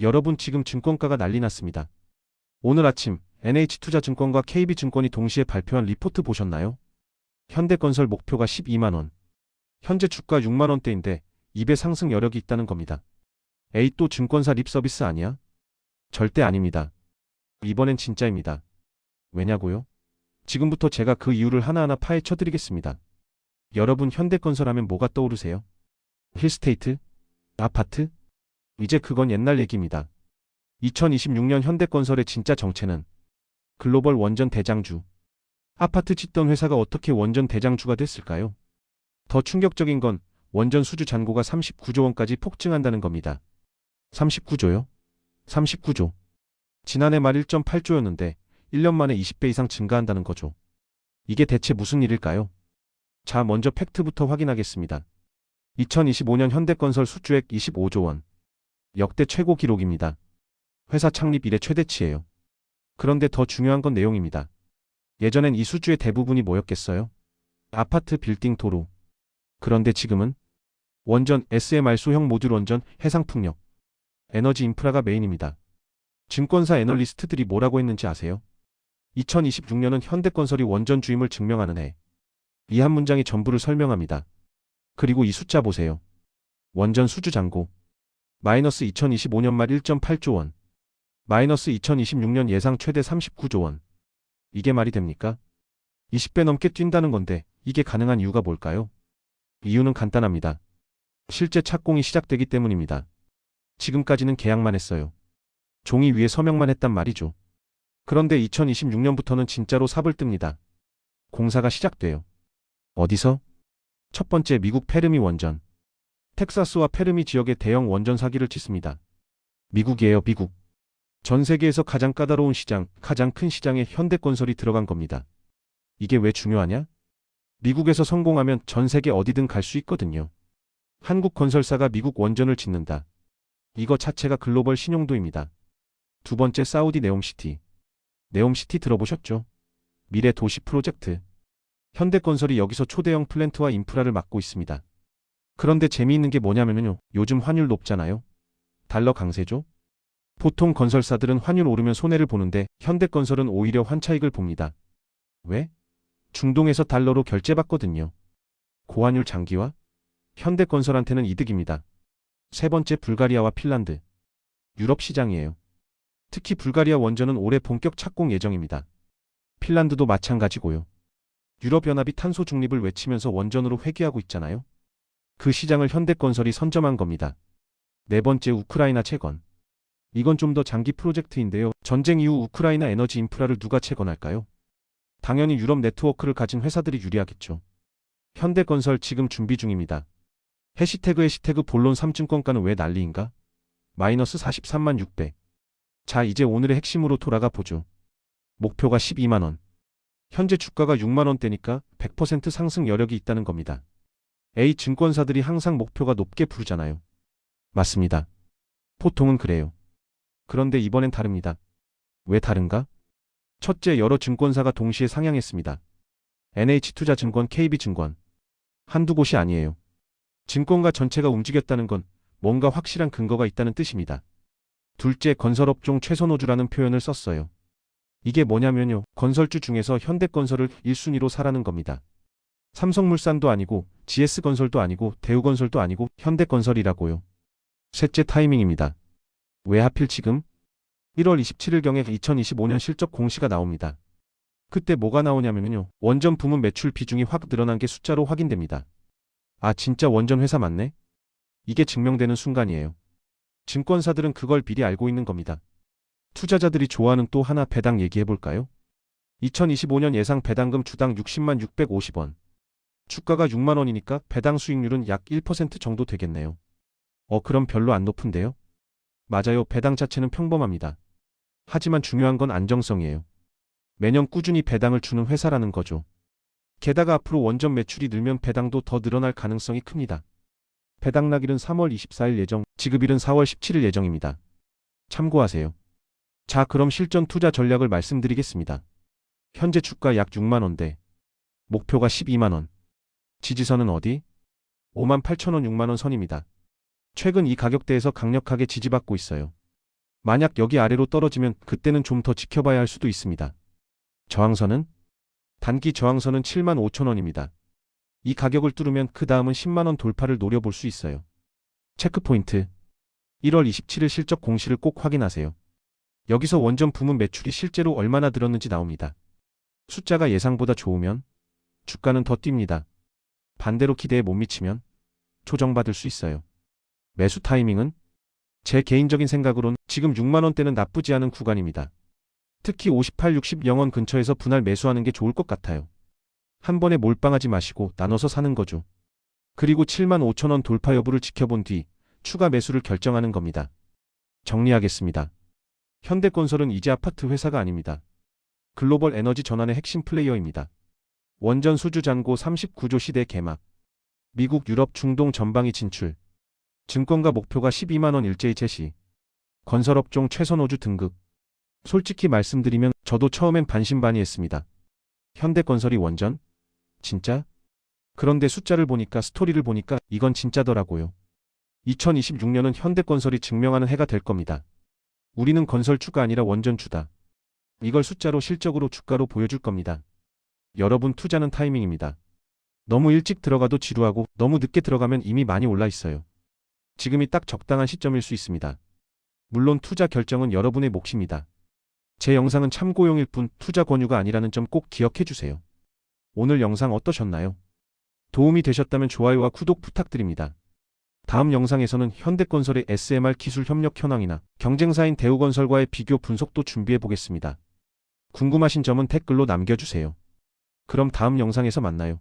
여러분 지금 증권가가 난리 났습니다. 오늘 아침 NH투자증권과 KB증권이 동시에 발표한 리포트 보셨나요? 현대건설 목표가 12만원. 현재 주가 6만원대인데 2배 상승 여력이 있다는 겁니다. 에이 또 증권사 립서비스 아니야? 절대 아닙니다. 이번엔 진짜입니다. 왜냐고요? 지금부터 제가 그 이유를 하나하나 파헤쳐 드리겠습니다. 여러분 현대건설 하면 뭐가 떠오르세요? 힐스테이트? 아파트? 이제 그건 옛날 얘기입니다. 2026년 현대건설의 진짜 정체는 글로벌 원전 대장주. 아파트 짓던 회사가 어떻게 원전 대장주가 됐을까요? 더 충격적인 건 원전 수주 잔고가 39조 원까지 폭증한다는 겁니다. 39조요? 39조. 지난해 말 1.8조였는데 1년 만에 20배 이상 증가한다는 거죠. 이게 대체 무슨 일일까요? 자, 먼저 팩트부터 확인하겠습니다. 2025년 현대건설 수주액 25조 원. 역대 최고 기록입니다. 회사 창립 이래 최대치예요. 그런데 더 중요한 건 내용입니다. 예전엔 이 수주의 대부분이 뭐였겠어요? 아파트, 빌딩, 도로. 그런데 지금은 원전, SMR 소형 모듈 원전, 해상풍력, 에너지 인프라가 메인입니다. 증권사 애널리스트들이 뭐라고 했는지 아세요? 2026년은 현대건설이 원전 주임을 증명하는 해. 이 한 문장이 전부를 설명합니다. 그리고 이 숫자 보세요. 원전 수주 잔고. 마이너스 2025년 말 1.8조 원. 마이너스 2026년 예상 최대 39조 원. 이게 말이 됩니까? 20배 넘게 뛴다는 건데 이게 가능한 이유가 뭘까요? 이유는 간단합니다. 실제 착공이 시작되기 때문입니다. 지금까지는 계약만 했어요. 종이 위에 서명만 했단 말이죠. 그런데 2026년부터는 진짜로 삽을 뜹니다. 공사가 시작돼요. 어디서? 첫 번째 미국 페르미 원전. 텍사스와 페르미 지역의 대형 원전 사기를 짓습니다. 미국이에요, 미국. 전 세계에서 가장 까다로운 시장, 가장 큰 시장에 현대건설이 들어간 겁니다. 이게 왜 중요하냐? 미국에서 성공하면 전 세계 어디든 갈 수 있거든요. 한국 건설사가 미국 원전을 짓는다. 이거 자체가 글로벌 신용도입니다. 두 번째 사우디 네옴시티. 네옴시티 들어보셨죠? 미래 도시 프로젝트. 현대건설이 여기서 초대형 플랜트와 인프라를 맡고 있습니다. 그런데 재미있는 게 뭐냐면요. 요즘 환율 높잖아요. 달러 강세죠? 보통 건설사들은 환율 오르면 손해를 보는데 현대건설은 오히려 환차익을 봅니다. 왜? 중동에서 달러로 결제받거든요. 고환율 장기화? 현대건설한테는 이득입니다. 세 번째 불가리아와 핀란드. 유럽 시장이에요. 특히 불가리아 원전은 올해 본격 착공 예정입니다. 핀란드도 마찬가지고요. 유럽연합이 탄소 중립을 외치면서 원전으로 회귀하고 있잖아요. 그 시장을 현대건설이 선점한 겁니다. 네 번째 우크라이나 채권. 이건 좀 더 장기 프로젝트인데요. 전쟁 이후 우크라이나 에너지 인프라를 누가 채권할까요? 당연히 유럽 네트워크를 가진 회사들이 유리하겠죠. 현대건설 지금 준비 중입니다. 해시태그 본론 3증권가는 왜 난리인가? 마이너스 43만 6배. 자, 이제 오늘의 핵심으로 돌아가 보죠. 목표가 12만원. 현재 주가가 6만원대니까 100% 상승 여력이 있다는 겁니다. A 증권사들이 항상 목표가 높게 부르잖아요. 맞습니다. 보통은 그래요. 그런데 이번엔 다릅니다. 왜 다른가? 첫째, 여러 증권사가 동시에 상향했습니다. NH투자증권, KB증권. 한두 곳이 아니에요. 증권가 전체가 움직였다는 건 뭔가 확실한 근거가 있다는 뜻입니다. 둘째, 건설업종 최선호주라는 표현을 썼어요. 이게 뭐냐면요. 건설주 중에서 현대건설을 1순위로 사라는 겁니다. 삼성물산도 아니고 GS건설도 아니고 대우건설도 아니고 현대건설이라고요. 셋째, 타이밍입니다. 왜 하필 지금? 1월 27일경에 2025년 실적 공시가 나옵니다. 그때 뭐가 나오냐면요. 원전 부문 매출 비중이 확 늘어난 게 숫자로 확인됩니다. 아, 진짜 원전 회사 맞네? 이게 증명되는 순간이에요. 증권사들은 그걸 미리 알고 있는 겁니다. 투자자들이 좋아하는 또 하나 배당 얘기해볼까요? 2025년 예상 배당금 주당 60만 650원. 주가가 6만원이니까 배당 수익률은 약 1% 정도 되겠네요. 그럼 별로 안 높은데요? 맞아요. 배당 자체는 평범합니다. 하지만 중요한 건 안정성이에요. 매년 꾸준히 배당을 주는 회사라는 거죠. 게다가 앞으로 원전 매출이 늘면 배당도 더 늘어날 가능성이 큽니다. 배당 날일은 3월 24일 예정, 지급일은 4월 17일 예정입니다. 참고하세요. 자, 그럼 실전 투자 전략을 말씀드리겠습니다. 현재 주가 약 6만원대. 목표가 12만원. 지지선은 어디? 58,000원 6만원 선입니다. 최근 이 가격대에서 강력하게 지지받고 있어요. 만약 여기 아래로 떨어지면 그때는 좀 더 지켜봐야 할 수도 있습니다. 저항선은? 단기 저항선은 75,000원입니다. 이 가격을 뚫으면 그 다음은 10만원 돌파를 노려볼 수 있어요. 체크포인트. 1월 27일 실적 공시를 꼭 확인하세요. 여기서 원전 부문 매출이 실제로 얼마나 들었는지 나옵니다. 숫자가 예상보다 좋으면 주가는 더 뜁니다. 반대로 기대에 못 미치면 조정받을 수 있어요. 매수 타이밍은? 제 개인적인 생각으론 지금 6만원대는 나쁘지 않은 구간입니다. 특히 58, 60 영원 근처에서 분할 매수하는 게 좋을 것 같아요. 한 번에 몰빵하지 마시고 나눠서 사는 거죠. 그리고 75,000원 돌파 여부를 지켜본 뒤 추가 매수를 결정하는 겁니다. 정리하겠습니다. 현대건설은 이제 아파트 회사가 아닙니다. 글로벌 에너지 전환의 핵심 플레이어입니다. 원전 수주 잔고 39조 시대 개막. 미국, 유럽, 중동 전방위 진출. 증권가 목표가 12만원 일제히 제시. 건설업종 최선호주 등급. 솔직히 말씀드리면 저도 처음엔 반신반의했습니다. 현대건설이 원전? 진짜? 그런데 숫자를 보니까 스토리를 보니까 이건 진짜더라고요. 2026년은 현대건설이 증명하는 해가 될 겁니다. 우리는 건설주가 아니라 원전주다. 이걸 숫자로 실적으로 주가로 보여줄 겁니다. 여러분 투자는 타이밍입니다. 너무 일찍 들어가도 지루하고 너무 늦게 들어가면 이미 많이 올라 있어요. 지금이 딱 적당한 시점일 수 있습니다. 물론 투자 결정은 여러분의 몫입니다. 제 영상은 참고용일 뿐 투자 권유가 아니라는 점 꼭 기억해 주세요. 오늘 영상 어떠셨나요? 도움이 되셨다면 좋아요와 구독 부탁드립니다. 다음 영상에서는 현대건설의 SMR 기술 협력 현황이나 경쟁사인 대우건설과의 비교 분석도 준비해 보겠습니다. 궁금하신 점은 댓글로 남겨주세요. 그럼 다음 영상에서 만나요.